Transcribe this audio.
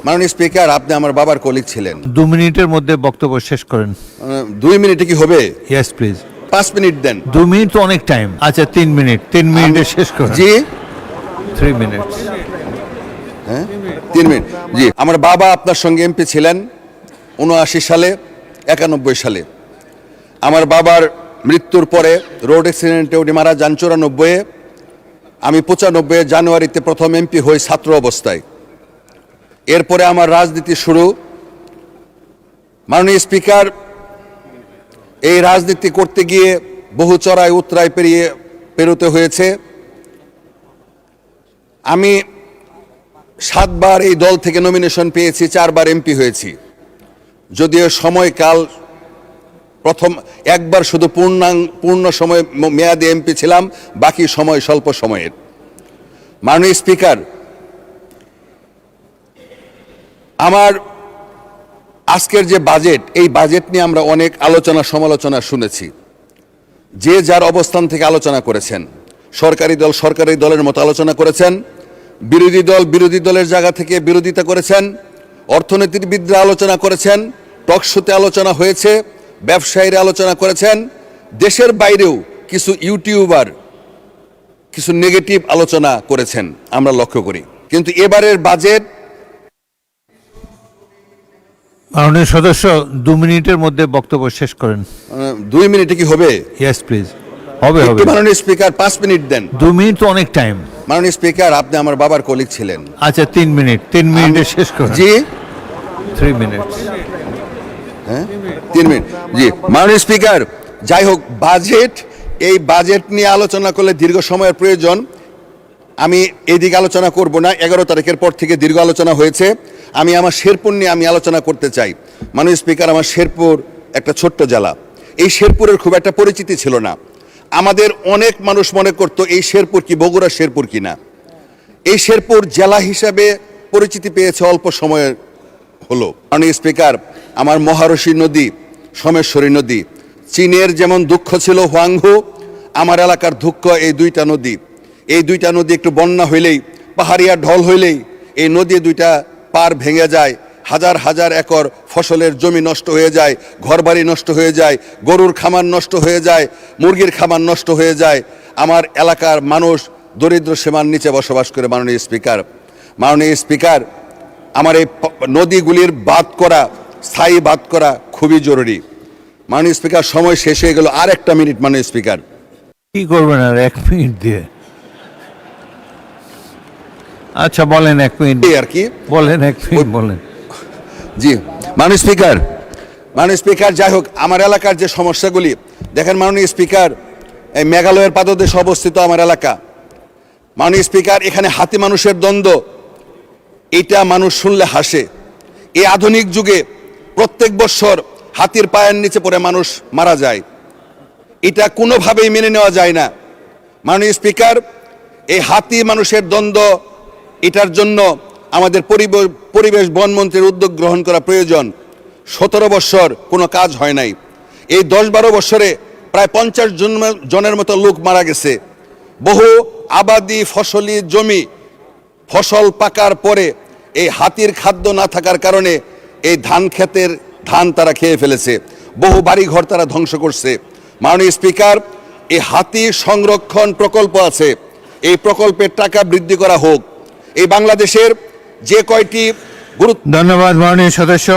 মাননীয় স্পিকার, আপনি আমার বাবার কলিগ ছিলেন। 2 মিনিটের মধ্যে বক্তব্য শেষ করেন। 2 মিনিটে কি হবে? Yes please. 5 মিনিট দেন। 2 মিনিট তো অনেক টাইম। আচ্ছা 3 মিনিট, 3 মিনিটে শেষ করেন। জি 3 মিনিট। হ্যাঁ 3 মিনিট। জি, আমার বাবা আপনার সঙ্গে এমপি ছিলেন 79 সালে, 91 সালে। আমার বাবার মৃত্যুর পরে রোড অ্যাক্সিডেন্টে উনি মারা যান 94-এ। আমি 95 জানুয়ারিতে প্রথম এমপি হই ছাত্র অবস্থায়। এরপরে আমার রাজনীতি শুরু। মাননীয় স্পিকার, এই রাজনীতি করতে গিয়ে বহু চড়াই উতরাই পেরোতে হয়েছে। আমি 7 বার এই দল থেকে নমিনেশন পেয়েছি, 4 বার এমপি হয়েছি। যদিও সময়কাল প্রথম একবার শুধু পূর্ণ সময় মেয়াদে এমপি ছিলাম, বাকি সময় স্বল্প সময়ের। মাননীয় স্পিকার, আমার আজকের যে বাজেট, এই বাজেট নিয়ে আমরা অনেক আলোচনা সমালোচনা শুনেছি। যে যার অবস্থান থেকে আলোচনা করেছেন। সরকারি দল সরকারি দলের মতো আলোচনা করেছেন, বিরোধী দল বিরোধী দলের জায়গা থেকে বিরোধিতা করেছেন, অর্থনীতিবিদরা আলোচনা করেছেন, টকশোতে আলোচনা হয়েছে, ব্যবসায়ীরা আলোচনা করেছেন, দেশের বাইরেও কিছু ইউটিউবার কিছু নেগেটিভ আলোচনা করেছেন আমরা লক্ষ্য করি। কিন্তু এবারের বাজেট। মাননীয় সদস্য 2 মিনিটের মধ্যে বক্তব্য শেষ করেন। 2 মিনিটে কি হবে? Yes please. হবে। মাননীয় স্পিকার 5 মিনিট দেন। 2 মিনিট তো অনেক টাইম। মাননীয় স্পিকার, আপনি আমার বাবার কলিগ ছিলেন। আচ্ছা 3 মিনিট, 3 মিনিটে শেষ করেন। জি 3 মিনিট। হ্যাঁ 3 মিনিট। জি মাননীয় স্পিকার, যাই হোক, এই বাজেট নিয়ে আলোচনা করলে দীর্ঘ সময়ের প্রয়োজন। আমি এইদিকে আলোচনা করব না। 11 তারিখের পর থেকে দীর্ঘ আলোচনা হয়েছে। আমি আমার শেরপুর নিয়ে আলোচনা করতে চাই। মাননীয় স্পিকার, আমার শেরপুর একটা ছোট্ট জেলা। এই শেরপুরের খুব একটা পরিচিতি ছিল না। আমাদের অনেক মানুষ মনে করত এই শেরপুর কি বগুড়া শেরপুর কিনা। এই শেরপুর জেলা হিসাবে পরিচিতি পেয়েছে অল্প সময়ের হলো। মাননীয় স্পিকার, আমার মহারশী নদী, সোমেশ্বরী নদী, চীনের যেমন দুঃখ ছিল হোয়াংহো, আমার এলাকার দুঃখ এই 2টা নদী। এই 2টা নদী একটু বন্যা হইলেই, পাহাড়িয়া ঢল হইলেই এই নদী 2টা পার ভেঙে যায়। হাজার হাজার একর ফসলের জমি নষ্ট হয়ে যায়, ঘরবাড়ি নষ্ট হয়ে যায়, গরুর খামার নষ্ট হয়ে যায়, মুরগির খামার নষ্ট হয়ে যায়। আমার এলাকার মানুষ দরিদ্র সীমার নিচে বসবাস করে। মাননীয় স্পিকার, আমার এই নদীগুলির স্থায়ী বাদ করা খুবই জরুরি। মাননীয় স্পিকার, সময় শেষ হয়ে গেল। আর 1 মিনিট মাননীয় স্পিকার। কি করবেন আর 1 মিনিট দিয়ে? আচ্ছা বলেন 1 মিনিট আর কি বলেন, 1 মিনিট বলেন। জি মাননীয় স্পিকার, যাই হোক, আমার এলাকার যে সমস্যাগুলি দেখেন। মাননীয় স্পিকার, এই মেঘালয়ের পাদদেশে অবস্থিত আমার এলাকা। মাননীয় স্পিকার, এখানে হাতি মানুষের দ্বন্দ্ব, এটা মানুষ শুনলে হাসে। এই আধুনিক যুগে প্রত্যেক বছর হাতির পায়ের নিচে পড়ে মানুষ মারা যায়। এটা কোনোভাবেই মেনে নেওয়া যায় না। মাননীয় স্পিকার, এই হাতি মানুষের দ্বন্দ্ব, এটার জন্য আমাদের পরিবেশ বনমন্ত্রীর উদ্যোগ গ্রহণ করা প্রয়োজন। 17 বছর কোনো কাজ হয় নাই। এই 10-12 বছরে প্রায় 50 জনের মতো লোক মারা গেছে। বহু আবাদি ফসলি জমি ফসল পাকার পরে এই হাতির খাদ্য না থাকার কারণে এই ধান ক্ষেতের ধান তারা খেয়ে ফেলেছে। বহু বাড়িঘর তারা ধ্বংস করছে। মাননীয় স্পিকার, এই হাতি সংরক্ষণ প্রকল্প আছে, এই প্রকল্পের টাকা বৃদ্ধি করা হোক। এই বাংলাদেশের যে কয়টি ধন্যবাদ মাননীয় সদস্য।